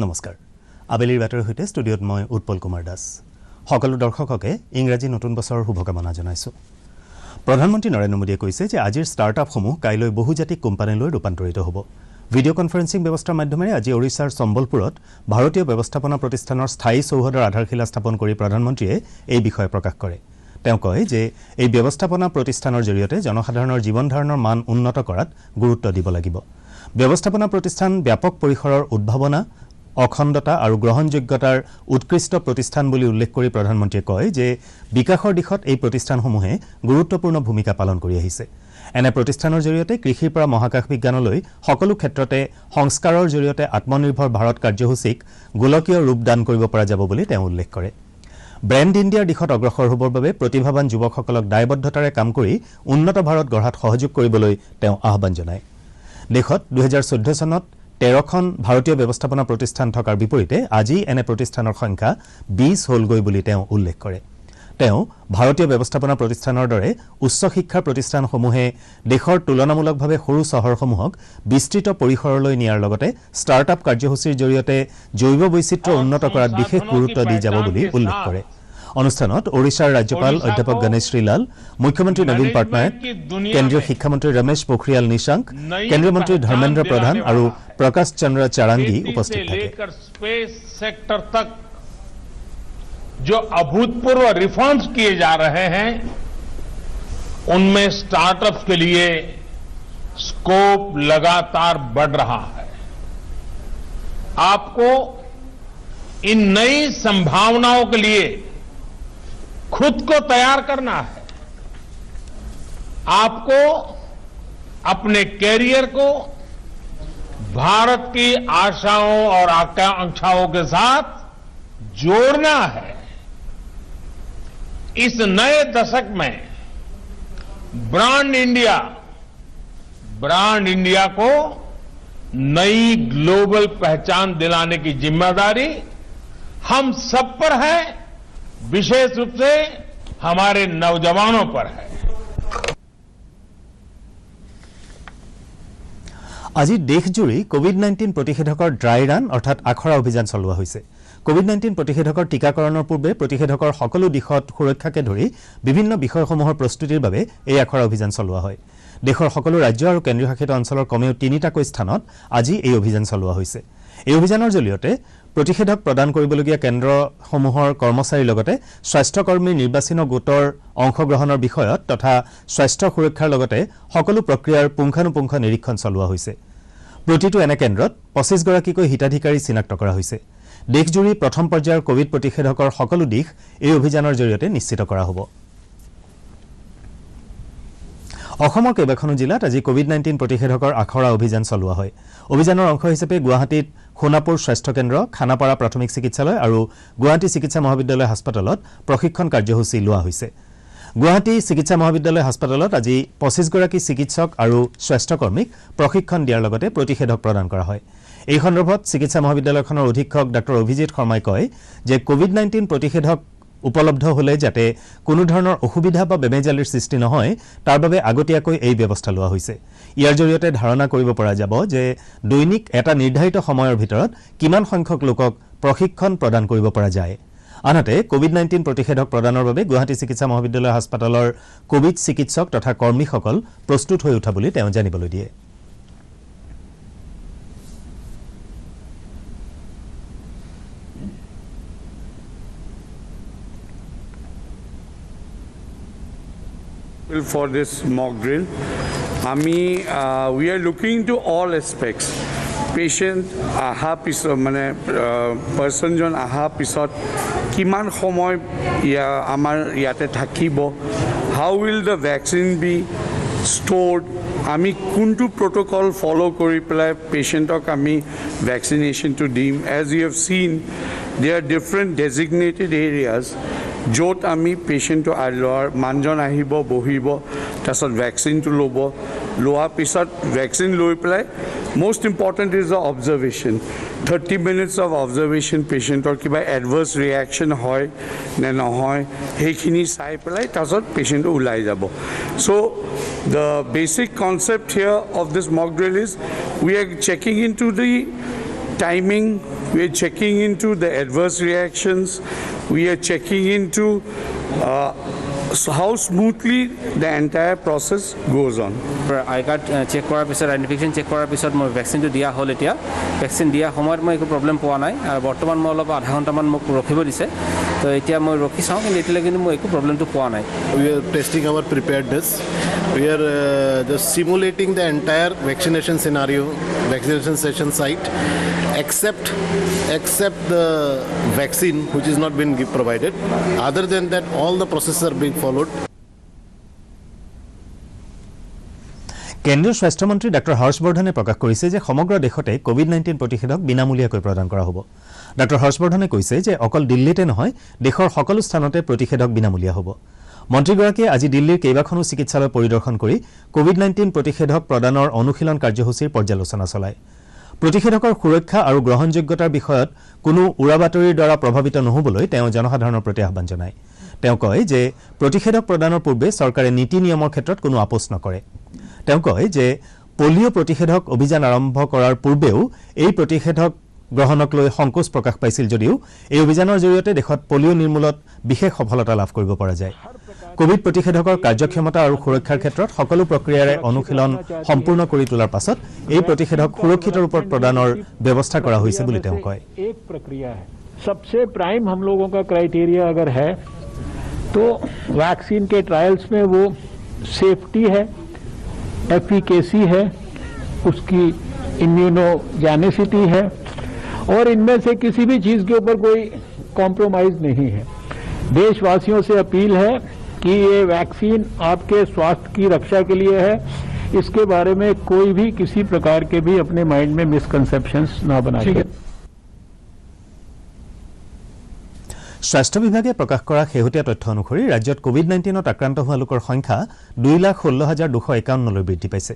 নমস্কাৰ আবেলিৰ বাতৰিৰ সৈতে ষ্টুডিঅ'ত মই উৎপল কুমাৰ দাস সকলো দৰ্শককে ইংৰাজী নতুন বছৰৰ শুভকামনা জনাইছো প্ৰধানমন্ত্ৰী নৰেন্দ্ৰ মোদীয়ে কৈছে যে আজিৰ ষ্টাৰ্টআপসমূহ কাইলৈ বহুজাতিক কোম্পানীলৈ ৰূপান্তৰিত হ'ব ভিডিঅ' কনফাৰেন্সিং ব্যৱস্থাৰ মাধ্যমেৰে আজি ওড়িশাৰ সম্বলপুৰত ভাৰতীয় ব্যৱস্থাপনা প্ৰতিষ্ঠানৰ স্থায়ী চৌহদৰ আধাৰশিলা স্থাপন কৰি প্ৰধানমন্ত্ৰীয়ে এই বিষয়ে প্ৰকাশ কৰে তেওঁ কয় যে এই ব্যৱস্থাপনা প্ৰতিষ্ঠানৰ জৰিয়তে জনসাধাৰণৰ জীৱন ধাৰণৰ মান উন্নত কৰাত গুৰুত্ব দিব লাগিব ব্যৱস্থাপনা প্ৰতিষ্ঠান ব্যাপক পৰিসৰৰ উদ্ভাৱনা অখণ্ডতা আৰু গ্ৰহণযোগ্যতাৰ উৎকৃষ্ট প্ৰতিষ্ঠান বুলি উল্লেখ কৰি প্ৰধানমন্ত্ৰীয়ে কয় যে বিকাশৰ দিশত এই প্ৰতিষ্ঠানসমূহে গুৰুত্বপূৰ্ণ ভূমিকা পালন কৰি আহিছে এনে প্ৰতিষ্ঠানৰ জৰিয়তে কৃষিৰ পৰা মহাকাশ বিজ্ঞানলৈ সকলো ক্ষেত্ৰতে সংস্কাৰৰ জৰিয়তে আত্মনিৰ্ভৰ ভাৰত কাৰ্যসূচীক গোলকীয় ৰূপ দান কৰিব পৰা যাব বুলি তেওঁ উল্লেখ কৰে ব্ৰেণ্ড ইণ্ডিয়াৰ দিশত অগ্ৰসৰ হ'বৰ বাবে প্ৰতিভাৱান যুৱকসকলক দায়বদ্ধতাৰে কাম কৰি উন্নত ভাৰত গঢ়াত সহযোগ কৰিবলৈ তেওঁ আহ্বান জনায় দেশত 2014 চনত 13খন ভাৰতীয় ব্যৱস্থাপনা প্ৰতিষ্ঠান থকাৰ বিপৰীতে আজি এনে প্ৰতিষ্ঠানৰ সংখ্যা 20 হ'লগৈ বুলি তেওঁ উল্লেখ কৰে তেওঁ ভাৰতীয় ব্যৱস্থাপনা প্ৰতিষ্ঠানৰ দৰে উচ্চ শিক্ষাৰ প্ৰতিষ্ঠানসমূহে দেশৰ তুলনামূলকভাৱে সৰু চহৰসমূহক বিস্তৃত পৰিসৰলৈ নিয়াৰ লগতে ষ্টাৰ্টআপ কাৰ্যসূচীৰ জৰিয়তে জৈৱ বৈচিত্ৰ্য উন্নত কৰাত বিশেষ গুৰুত্ব দি যাব বুলি উল্লেখ কৰে অনুষ্ঠানত ওড়িশাৰ ৰাজ্যপাল অধ্যাপক গণেশ শ্ৰীলাল মুখ্যমন্ত্ৰী নবীন পটনায়ক কেন্দ্ৰীয় শিক্ষামন্ত্ৰী ৰমেশ পোখৰিয়াল নিশাংক কেন্দ্ৰীয় মন্ত্ৰী ধৰ্মেন্দ্ৰ প্ৰধান আৰু প্ৰকাশ চন্দ্ৰ চাৰাংগী উপস্থিত থাকে जो अभूतपूर्व रिफॉर्म्स किए जा रहे हैं उनमें स्टार्टअप्स के लिए स्कोप लगातार बढ़ रहा है आपको इन नई संभावनाओं के लिए खुद को तैयार करना है आपको अपने कैरियर को भारत की आशाओं और आकांक्षाओं के साथ जोड़ना है इस नए दशक में ब्रांड इंडिया को नई ग्लोबल पहचान दिलाने की जिम्मेदारी हम सब पर है विशेष रूप से हमारे नौजवानों पर है আজি দেশজুৰি কোভিড-19 প্ৰতিষেধকৰ ড্ৰাই ৰান অৰ্থাৎ আখৰা অভিযান চলোৱা হৈছে কোভিড-19 প্ৰতিষেধকৰ টিকাকৰণৰ পূৰ্বে প্ৰতিষেধকৰ সকলো দিশত সুৰক্ষাকে ধৰি বিভিন্ন বিষয়সমূহৰ প্ৰস্তুতিৰ বাবে এই আখৰা অভিযান চলোৱা হয় দেশৰ সকলো ৰাজ্য আৰু কেন্দ্ৰীয় শাসিত অঞ্চলৰ কমেও 3টাকৈ স্থানত আজি এই অভিযান চলোৱা হৈছে এই অভিযানৰ জৰিয়তে প্ৰতিষেধক প্ৰদান কৰিবলগীয়া কেন্দ্ৰসমূহৰ কৰ্মচাৰীৰ লগতে স্বাস্থ্যকৰ্মীৰ নিৰ্বাচিত গোটৰ অংশগ্ৰহণৰ বিষয়ত তথা স্বাস্থ্য সুৰক্ষাৰ লগতে সকলো প্ৰক্ৰিয়াৰ পুংখানুপুংখ নিৰীক্ষণ চলোৱা হৈছে প্ৰতিটো এনে কেন্দ্ৰত 25 গৰাকীকৈ হিতাধিকাৰী চিনাক্ত কৰা হৈছে দেশজুৰি প্ৰথম পৰ্যায়ৰ কোভিড প্ৰতিষেধকৰ সকলো দিশ এই অভিযানৰ জৰিয়তে নিশ্চিত কৰা হ'ব অসমৰ কেইবাখনো জিলাত আজি কোভিড-19 প্ৰতিষেধকৰ আখৰা অভিযান চলোৱা হয় অভিযানৰ অংশ হিচাপে গুৱাহাটীত খোনাপুৰ স্বাস্থ্য কেন্দ্ৰ খানাপাৰা প্ৰাথমিক চিকিৎসালয় আৰু গুৱাহাটী চিকিৎসা মহাবিদ্যালয় হাস্পতালত প্ৰশিক্ষণ কাৰ্যসূচী লোৱা হৈছে গুৱাহাটী চিকিৎসা মহাবিদ্যালয় হাস্পতালত আজি 25 গৰাকী চিকিৎসক আৰু স্বাস্থ্যকৰ্মীক প্ৰশিক্ষণ দিয়াৰ লগতে প্ৰতিষেধক প্ৰদান কৰা হয় এই সন্দৰ্ভত চিকিৎসা মহাবিদ্যালয়খনৰ অধীক্ষক ডক্টৰ অভিজিত শৰ্মাই কয় যে কোভিড-19 প্ৰতিষেধক উপলব্ধ হলে যাতে কোনো ধৰণৰ অসুবিধা বা বেমেজালিৰ সৃষ্টি নহয় তাৰ বাবে আগতীয়াকৈ এই ব্যৱস্থা লোৱা হৈছে ইয়াৰ জৰিয়তে ধাৰণা কৰিব পৰা যাব যে দৈনিক এটা নিৰ্ধাৰিত সময়ৰ ভিতৰত কিমান সংখ্যক লোকক প্ৰশিক্ষণ প্ৰদান কৰিব পৰা যায় আনহাতে কোভিড-19 প্ৰতিষেধক প্ৰদানৰ বাবে গুৱাহাটী চিকিৎসা মহাবিদ্যালয় হাস্পতালৰ কোভিড চিকিৎসক তথা কৰ্মীসকল প্ৰস্তুত হৈ উঠা বুলি তেওঁ জানিবলৈ দিয়ে For this mock drill, we are looking to all aspects. Patient aha pisot mane person jon aha pisot kiman somoy amar yate thakibo how will the vaccine be stored ami kuntu protocol follow kori pelai patient ok ami vaccination to dim as you have seen there are different designated areas য'ত আমি পেশেণ্টটো মানুহজন আহিব বহিব তাৰপিছত ভেকচিনটো ল'ব লোৱাৰ পিছত ভেকচিন লৈ পেলাই most important is the observation 30 minutes of observation পেশেণ্টৰ কিবা এডভাৰ্ছ ৰিয়েকশ্যন হয় নে নহয় সেইখিনি চাই পেলাই তাৰপিছত পেশেণ্টটো ওলাই যাব so the basic concept here of this mock drill is we are checking into the timing, we are checking into the adverse reactions, we are checking into so how smoothly the entire process goes on. I got check কৰাৰ পিছত identification check কৰাৰ পিছত মই ভ্যাকচিনটো দিয়া হ'ল এতিয়া vaccine দিয়া সময়ত মই একো প্ৰবলেম পোৱা নাই আৰু বৰ্তমান মই অলপ আধা ঘণ্টামান মোক ৰখিব দিছে তো এতিয়া মই ৰখি চাওঁ কিন্তু এতিয়ালৈকে কিন্তু মই একো প্ৰবলেমটো পোৱা নাই We are testing our preparedness. We are just simulating the entire vaccination scenario, vaccination session site, except the vaccine which is not been provided. Other than that, all the processes are being followed. কেন্দ্ৰীয় স্বাস্থ্য মন্ত্ৰী doctor হৰ্ষবৰ্ধনে প্ৰকাশ কৰিছে যে সমগ্ৰ দেশতে COVID-19 প্ৰতিষেধক বিনামূলীয়াকৈ প্ৰদান কৰা হ'ব ডক্টৰ হৰ্ষবৰ্ধনে কৈছে যে অকল দিল্লীতে নহয় দেশৰ সকলো স্থানতে প্ৰতিষেধক বিনামূলীয়া হ'ব মন্ত্ৰীগৰাকীয়ে আজি দিল্লীৰ কেইবাখনো চিকিৎসালয় পৰিদৰ্শন কৰি কোভিড-19 প্ৰতিষেধক প্ৰদানৰ অনুশীলন কাৰ্যসূচীৰ পৰ্যালোচনা চলায় প্ৰতিষেধকৰ সুৰক্ষা আৰু গ্ৰহণযোগ্যতাৰ বিষয়ত কোনো উৰাবাতৰিৰ দ্বাৰা প্ৰভাৱিত নহবলৈ তেওঁ জনসাধাৰণৰ প্ৰতি আহ্বান জনায় তেওঁ কয় যে প্ৰতিষেধক প্ৰদানৰ পূৰ্বে চৰকাৰে নীতি নিয়মৰ ক্ষেত্ৰত কোনো আপোচ নকৰে তেওঁ কয় যে পলিঅ' প্ৰতিষেধক অভিযান আৰম্ভ কৰাৰ পূৰ্বেও এই প্ৰতিষেধক গ্ৰহণক লৈ সংকোচ প্ৰকাশ পাইছিল যদিও এই অভিযানৰ জৰিয়তে দেশত পলিঅ' নিৰ্মূলত বিশেষ সফলতা লাভ কৰিব পৰা যায় কোভিড প্ৰতিষেধকৰ কাৰ্যক্ষমতা আৰু সুৰক্ষাৰ ক্ষেত্ৰত সকলো প্ৰক্ৰিয়াৰে অনুশীলন সম্পূৰ্ণ কৰি তোলাৰ পাছত এই প্ৰতিষেধক সুৰক্ষিত ৰূপত প্ৰদানৰ ব্যৱস্থা কৰা হৈছে বুলি তেওঁ কয় एक प्रक्रिया है सबसे प्राइम हम लोगों का क्राइटेरिया अगर है तो वैक्सीन के ट्रायल्स में वो सेफ्टी है एफिकेसी है उसकी इम्यूनोजेनिसिटी है और इनमें से किसी भी चीज के ऊपर कोई कॉम्प्रोमाइज नहीं है देशवासियों से अपील है कि ये वैक्सीन आपके स्वास्थ्य की रक्षा के लिए है इसके बारे में कोई भी किसी प्रकार के भी अपने माइंड में मिसकंसेप्शंस ना बनाए স্বাস্থ্য বিভাগে প্ৰকাশ কৰা শেহতীয়া তথ্য অনুসৰি ৰাজ্যত কোভিড-19ত আক্ৰান্ত হোৱা লোকৰ সংখ্যা 2,16,251 লৈ বৃদ্ধি পাইছে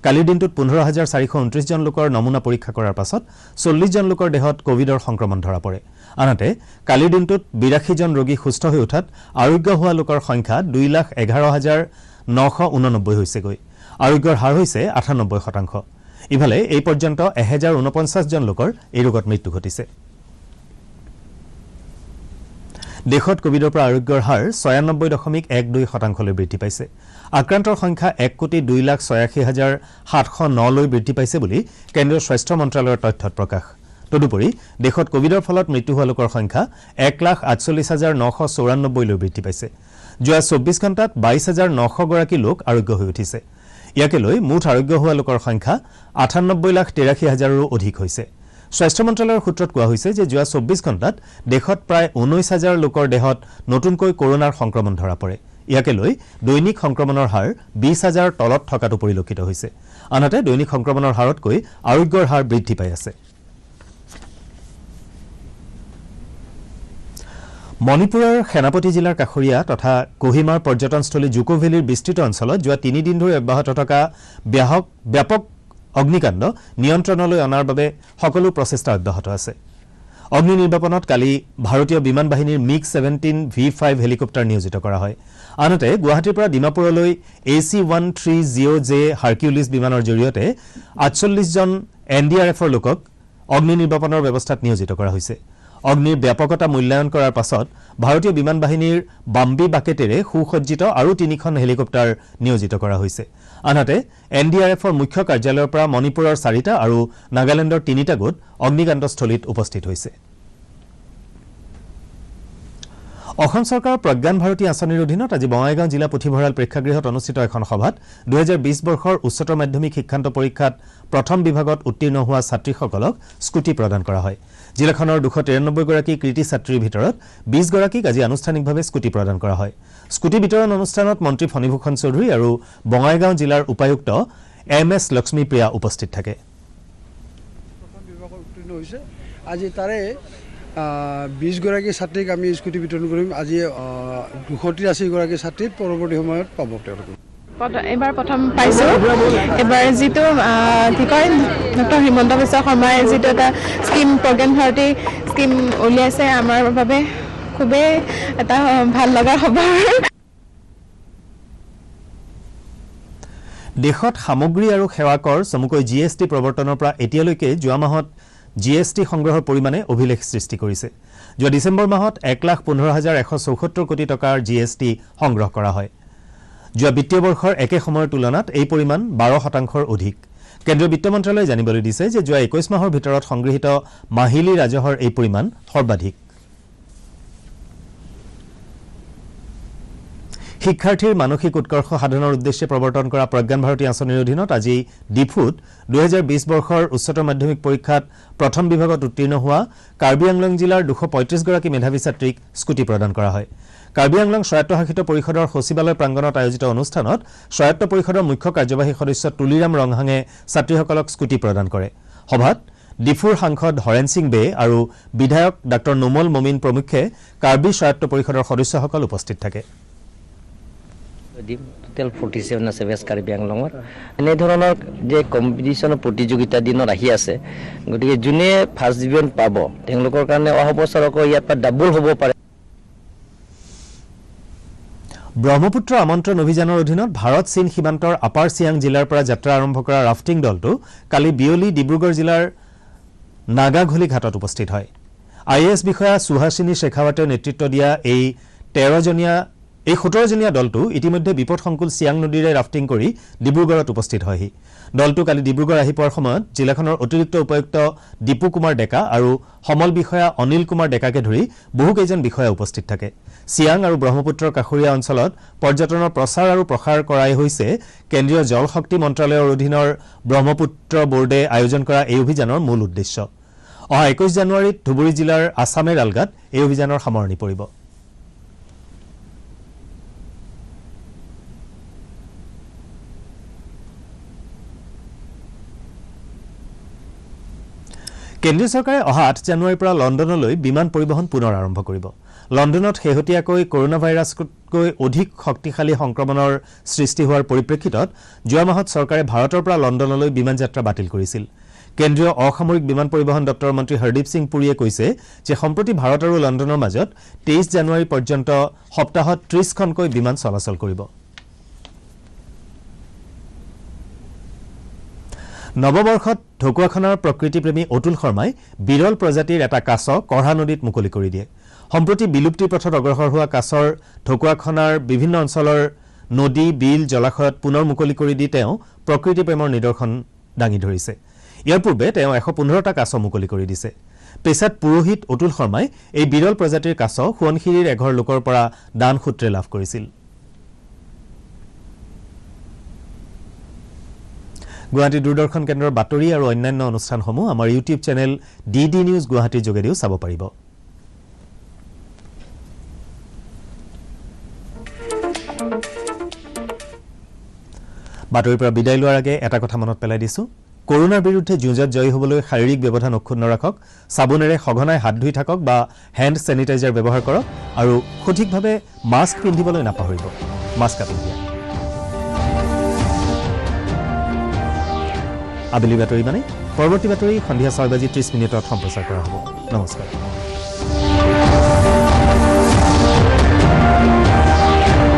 কালিৰ দিনটোত 15,429 জন লোকৰ নমুনা পৰীক্ষা কৰাৰ পাছত 40 জন লোকৰ দেহত কোভিডৰ সংক্ৰমণ ধৰা পৰে আনহাতে কালিৰ দিনটোত 82 জন ৰোগী সুস্থ হৈ উঠাত আৰোগ্য হোৱা লোকৰ সংখ্যা 2,11,989 হৈছেগৈ আৰোগ্যৰ হাৰ হৈছে 98%। ইফালে এই পৰ্যন্ত 1049 জন লোকৰ এই ৰোগত মৃত্যু ঘটিছে দেশত কোভিডৰ পৰা আৰোগ্যৰ হাৰ 96.12% লৈ বৃদ্ধি পাইছে আক্ৰান্তৰ সংখ্যা 1,82,86,709 লৈ বৃদ্ধি পাইছে বুলি কেন্দ্ৰীয় স্বাস্থ্য মন্ত্ৰালয়ৰ তথ্যত প্ৰকাশ তদুপৰি দেশত কোভিডৰ ফলত মৃত্যু হোৱা লোকৰ সংখ্যা 1,48,994 লৈ বৃদ্ধি পাইছে যোৱা 24 ঘণ্টাত 22,900 গৰাকী লোক আৰোগ্য হৈ উঠিছে ইয়াকে লৈ মুঠ আৰোগ্য হোৱা লোকৰ সংখ্যা 98,83,000ৰো অধিক হৈছে স্বাস্থ্য মন্ত্ৰালয়ৰ সূত্ৰত কোৱা হৈছে যে যোৱা 24 ঘণ্টাত দেশত প্ৰায় 19,000 লোকৰ দেহত নতুনকৈ কৰোনাৰ সংক্ৰমণ ধৰা পৰে ইয়াকে লৈ দৈনিক সংক্ৰমণৰ হাৰ 20,000 তলত থকাটো পৰিলক্ষিত হৈছে আনহাতে দৈনিক সংক্ৰমণৰ হাৰতকৈ আৰোগ্যৰ হাৰ বৃদ্ধি পাই আছে মণিপুৰৰ সেনাপতি জিলাৰ কাখৰীয়া তথা কোহিমাৰ পৰ্যটনস্থলী জুকোভেলীৰ বিস্তৃত অঞ্চলত যোৱা 3 দিন ধৰি অব্যাহত থকা ব্যাপক অগ্নিকাণ্ড নিয়ন্ত্ৰণলৈ অনাৰ বাবে সকলো প্ৰচেষ্টা অব্যাহত আছে অগ্নি নিৰ্বাপনত কালি ভাৰতীয় বিমান বাহিনীৰ MiG-17V5 হেলিকপ্টাৰ নিয়োজিত কৰা হয় আনহাতে গুৱাহাটীৰ পৰা ডিমাপুৰলৈ AC-130J হাৰকিউলিছ বিমানৰ জৰিয়তে 48 জন NDRFৰ লোকক অগ্নি নিৰ্বাপনৰ ব্যৱস্থাত নিয়োজিত কৰা হৈছে অগ্নিৰ ব্যাপকতা মূল্যায়ন কৰাৰ পাছত ভাৰতীয় বিমান বাহিনীৰ বাম্বি বাকেটেৰে সুসজ্জিত আৰু 3খন হেলিকপ্টাৰ নিয়োজিত কৰা হৈছে আনহাতে NDRFৰ মুখ্য কাৰ্যালয়ৰ পৰা মণিপুৰৰ 4টা আৰু নাগালেণ্ডৰ 3টা গোট অগ্নিকাণ্ডস্থলীত উপস্থিত হৈছে অসম চৰকাৰৰ প্ৰজ্ঞান ভাৰতী আঁচনিৰ অধীনত আজি বঙাইগাঁও জিলা পুথিভঁৰাল প্ৰেক্ষাগৃহত অনুষ্ঠিত এখন সভাত 2020 বৰ্ষৰ উচ্চতৰ মাধ্যমিক শিক্ষান্ত পৰীক্ষাত প্ৰথম বিভাগত উত্তীৰ্ণ হোৱা ছাত্ৰীসকলক স্কুটি প্ৰদান কৰা হয় জিলাখনৰ 293 গৰাকী কৃতি ছাত্ৰীৰ ভিতৰত 20 গৰাকীক আজি আনুষ্ঠানিকভাৱে স্কুটি প্ৰদান কৰা হয় স্কুটি বিতৰণ অনুষ্ঠানত মন্ত্ৰী ফণীভূষণ চৌধুৰী আৰু বঙাইগাঁও জিলাৰ উপায়ুক্ত MS লক্ষ্মীপ্ৰিয়া উপস্থিত থাকে প্ৰথম বিভাগত উত্তীৰ্ণ হৈছে আজি তাৰে 20 গৰাকী ছাত্ৰীক আমি স্কুটি বিতৰণ কৰিম আজি 283 গৰাকী ছাত্ৰী পৰৱৰ্তী সময়ত পাব তেওঁলোকে এবাৰ প্ৰথম পাইছো এবাৰ যিটো কি কয় ডক্টৰ হিমন্ত বিশ্ব শৰ্মাই যিটো এটা স্কিম প্ৰজ্ঞান ভাৰতী স্কিম উলিয়াইছে আমাৰ বাবে খুবেই এটা ভাল লগা খবৰ দেশত সামগ্ৰী আৰু সেৱা কৰ চমুকৈ GST প্ৰৱৰ্তনৰ পৰা এতিয়ালৈকে যোৱা মাহত GST সংগ্ৰহৰ পৰিমাণে অভিলেখ সৃষ্টি কৰিছে। যোৱা ডিচেম্বৰ মাহত 1,15,174 কোটি টকাৰ GST সংগ্ৰহ কৰা হয়। যোৱা বিত্তীয় বৰ্ষৰ একে সময়ৰ তুলনাত এই পৰিমাণ 12% অধিক। কেন্দ্ৰীয় বিত্ত মন্ত্ৰালয়ে জানিবলৈ দিছে যে যোৱা 21 মাহৰ ভিতৰত সংগৃহীত মাহিলী ৰাজহৰ এই পৰিমাণ সৰ্বাধিক। শিক্ষাৰ্থীৰ মানসিক উৎকৰ্ষ সাধনৰ উদ্দেশ্যে প্ৰৱৰ্তন কৰা প্ৰজ্ঞান ভাৰতী আঁচনিৰ অধীনত আজি ডিফুত 2020 বৰ্ষৰ উচ্চতৰ মাধ্যমিক পৰীক্ষাত প্ৰথম বিভাগত উত্তীৰ্ণ হোৱা কাৰ্বি আংলং জিলাৰ 235 গৰাকী মেধাৱী ছাত্ৰীক স্কুটি প্ৰদান কৰা হয়। কাৰ্বি আংলং স্বায়ত্তশাসিত পৰিষদৰ সচিবালয় প্ৰাংগণত আয়োজিত অনুষ্ঠানত স্বায়ত্ত পৰিষদৰ মুখ্য কাৰ্যবাহী সদস্য তুলিৰাম ৰংহাঙে ছাত্ৰীসকলক স্কুটি প্ৰদান কৰে। সভাত ডিফুৰ সাংসদ হৰেণ সিং বে আৰু বিধায়ক ডাঃ নোমল মমিন প্ৰমুখ্যে কাৰ্বি স্বায়ত্ত পৰিষদৰ সদস্যসকল উপস্থিত থাকে। টোটেল 47 আছে ৱেষ্ট কাৰ্বি আংলঙৰ। এনেধৰণৰ যে কম্পিটিশ্যনৰ প্ৰতিযোগিতা দিনত আহি আছে, গতিকে যোনে ফাৰ্ষ্ট ডিভিজন পাব তেওঁলোকৰ কাৰণে অহা বছৰ আকৌ ইয়াৰ পৰা ডাবল হ'ব পাৰে। ব্ৰহ্মপুত্ৰ আমন্ত্ৰণ অভিযানৰ অধীনত ভাৰত চীন সীমান্তৰ আপাৰ চিয়াং জিলাৰ পৰা যাত্ৰা আৰম্ভ কৰা ৰাফটিং দলটো কালি বিয়লি ডিব্ৰুগড় জিলাৰ নাগাঘলি ঘাটত উপস্থিত হয়। IAS বিষয়া সুহাসিনী শেখাৱাতে নেতৃত্ব দিয়া এই 17জনীয়া দলটো ইতিমধ্যে বিপদসংকুল চিয়াং নদীৰে ৰাফটিং কৰি ডিব্ৰুগড়ত উপস্থিত হয়হি। দলটো কালি ডিব্ৰুগড় আহি পোৱাৰ সময়ত জিলাখনৰ অতিৰিক্ত উপায়ুক্ত দীপু কুমাৰ ডেকা আৰু সমল বিষয়া অনিল কুমাৰ ডেকাকে ধৰি বহুকেইজন বিষয়া উপস্থিত থাকে। চিয়াং আৰু ব্ৰহ্মপুত্ৰৰ কাষৰীয়া অঞ্চলত পৰ্যটনৰ প্ৰচাৰ আৰু প্ৰসাৰ কৰাই হৈছে কেন্দ্ৰীয় জল শক্তি মন্ত্ৰালয়ৰ অধীনৰ ব্ৰহ্মপুত্ৰ বোৰ্ডে আয়োজন কৰা এই অভিযানৰ মূল উদ্দেশ্য। অহা 21 জানুৱাৰীত ধুবুৰী জিলাৰ আছামেৰ আলগাত এই অভিযানৰ সামৰণি পৰিব। কেন্দ্ৰীয় চৰকাৰে অহা 8 জানুৱাৰীৰ পৰা লণ্ডনলৈ বিমান পৰিবহণ পুনৰ আৰম্ভ কৰিব। লণ্ডনত শেহতীয়াকৈ কৰোনা ভাইৰাছতকৈ অধিক শক্তিশালী সংক্ৰমণৰ সৃষ্টি হোৱাৰ পৰিপ্ৰেক্ষিতত যোৱা মাহত চৰকাৰে ভাৰতৰ পৰা লণ্ডনলৈ বিমান যাত্ৰা বাতিল কৰিছিল। কেন্দ্ৰীয় অসামৰিক বিমান পৰিবহণ দপ্তৰৰ মন্ত্ৰী হৰদীপ সিং পুৰীয়ে কৈছে যে সম্প্ৰতি ভাৰত আৰু লণ্ডনৰ মাজত 23 জানুৱাৰী পৰ্যন্ত সপ্তাহত 30খনকৈ বিমান চলাচল কৰিব। নৱবৰ্ষত ঢকুৱাখানাৰ প্ৰকৃতিপ্ৰেমী অতুল শৰ্মাই বিৰল প্ৰজাতিৰ এটা কাছ কঢ়া নদীত মুকলি কৰি দিয়ে। সম্প্ৰতি বিলুপ্তিৰ পথত অগ্ৰসৰ হোৱা কাছৰ ঢকুৱাখানাৰ বিভিন্ন অঞ্চলৰ নদী বিল জলাশয়ত পুনৰ মুকলি কৰি দি তেওঁ প্ৰকৃতিপ্ৰেমৰ নিদৰ্শন দাঙি ধৰিছে। ইয়াৰ পূৰ্বে তেওঁ 115টা কাছ মুকলি কৰি দিছে। পেছাত পুৰোহিত অতুল শৰ্মাই এই বিৰল প্ৰজাতিৰ কাছ সোৱণশিৰিৰ এঘৰ লোকৰ পৰা দান সূত্ৰে লাভ কৰিছিল। গুৱাহাটী দূৰদৰ্শন কেন্দ্ৰৰ বাতৰি আৰু অন্যান্য অনুষ্ঠানসমূহ আমাৰ ইউটিউব চেনেল DD নিউজ গুৱাহাটীৰ যোগেদিও চাব পাৰিব। বাতৰিৰ পৰা বিদায় লোৱাৰ আগে এটা কথা মনত পেলাই দিছো, কৰোনাৰ বিৰুদ্ধে যুঁজত জয়ী হ'বলৈ শাৰীৰিক ব্যৱধান অক্ষুণ্ণ ৰাখক, সাবুনেৰে সঘনাই হাত ধুই থাকক বা হেণ্ড চেনিটাইজাৰ ব্যৱহাৰ কৰক আৰু সঠিকভাৱে মাস্ক পিন্ধিবলৈ নাপাহৰিব। মাস্ক পিন্ধি আবেলি বাতৰি মানে পৰৱৰ্তী বাতৰি সন্ধিয়া 6:30 সম্প্ৰচাৰ কৰা হ'ব। নমস্কাৰ।